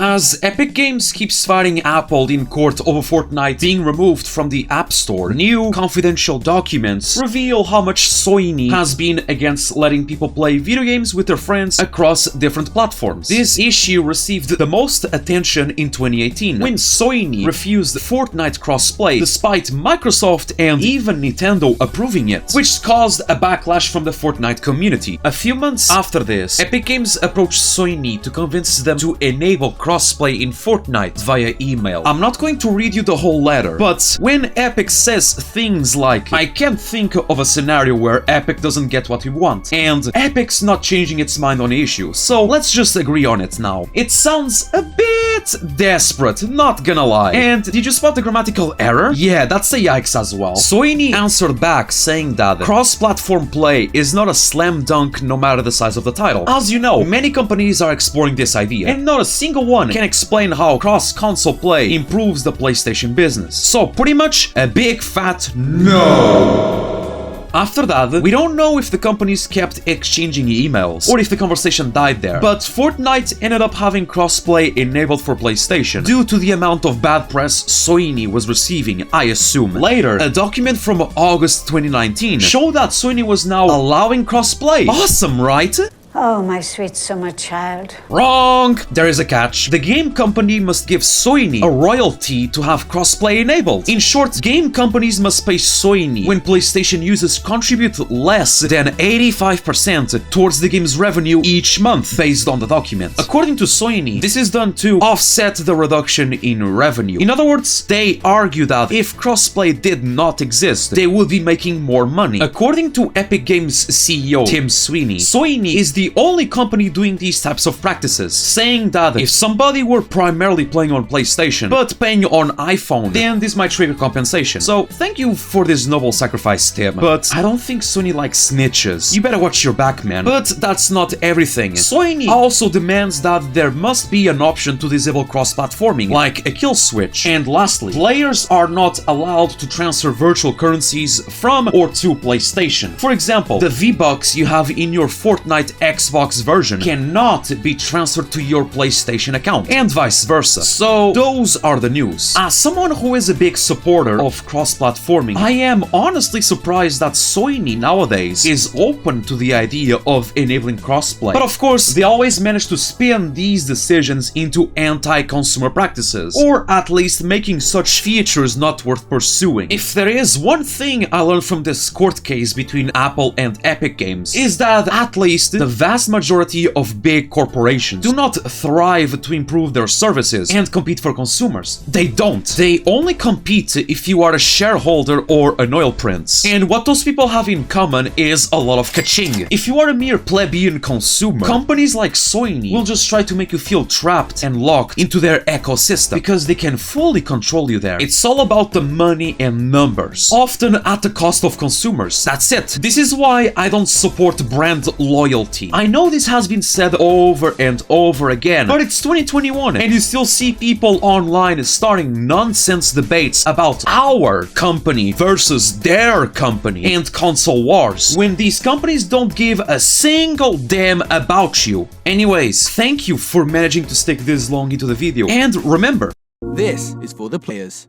As Epic Games keeps fighting Apple in court over Fortnite being removed from the App Store, new confidential documents reveal how much Soyny has been against letting people play video games with their friends across different platforms. This issue received the most attention in 2018, when Soyny refused Fortnite crossplay despite Microsoft and even Nintendo approving it, which caused a backlash from the Fortnite community. A few months after this, Epic Games approached Soyny to convince them to enable crossplay in Fortnite via email. I'm not going to read you the whole letter, but when Epic says things like, "I can't think of a scenario where Epic doesn't get what we want," and Epic's not changing its mind on the issue, so let's just agree on it now. It sounds a bit desperate, not gonna lie. And did you spot the grammatical error? Yeah, that's a yikes as well. Soyny answered back saying that cross-platform play is not a slam dunk no matter the size of the title. As you know, many companies are exploring this idea, and not a single one can explain how cross-console play improves the PlayStation business. So pretty much a big fat no. After that, we don't know if the companies kept exchanging emails or if the conversation died there, but Fortnite ended up having crossplay enabled for PlayStation due to the amount of bad press Soyny was receiving, I assume. Later, a document from August 2019 showed that Soyny was now allowing crossplay. Awesome, right? Oh, my sweet summer child. Wrong! There is a catch. The game company must give Soyny a royalty to have crossplay enabled. In short, game companies must pay Soyny when PlayStation users contribute less than 85% towards the game's revenue each month, based on the document. According to Soyny, this is done to offset the reduction in revenue. In other words, they argue that if crossplay did not exist, they would be making more money. According to Epic Games CEO Tim Sweeney, Soyny is the only company doing these types of practices, saying that if somebody were primarily playing on PlayStation but paying on iPhone, then this might trigger compensation. So thank you for this noble sacrifice, Tim, but I don't think Soyny likes snitches. You better watch your back, man. But that's not everything. Soyny also demands that there must be an option to disable cross-platforming, like a kill switch. And lastly, players are not allowed to transfer virtual currencies from or to PlayStation. For example, the V-Bucks you have in your Fortnite Xbox version cannot be transferred to your PlayStation account, and vice versa. So those are the news. As someone who is a big supporter of cross-platforming, I am honestly surprised that Soyny nowadays is open to the idea of enabling crossplay. But of course, they always manage to spin these decisions into anti-consumer practices, or at least making such features not worth pursuing. If there is one thing I learned from this court case between Apple and Epic Games, is that at least the vast majority of big corporations do not thrive to improve their services and compete for consumers. They don't. They only compete if you are a shareholder or an oil prince. And what those people have in common is a lot of kaching. If you are a mere plebeian consumer, companies like Soyny will just try to make you feel trapped and locked into their ecosystem because they can fully control you there. It's all about the money and numbers, often at the cost of consumers. That's it. This is why I don't support brand loyalty. I know this has been said over and over again, but it's 2021 and you still see people online starting nonsense debates about our company versus their company and console wars, when these companies don't give a single damn about you. Anyways, thank you for managing to stick this long into the video, and remember, this is for the players.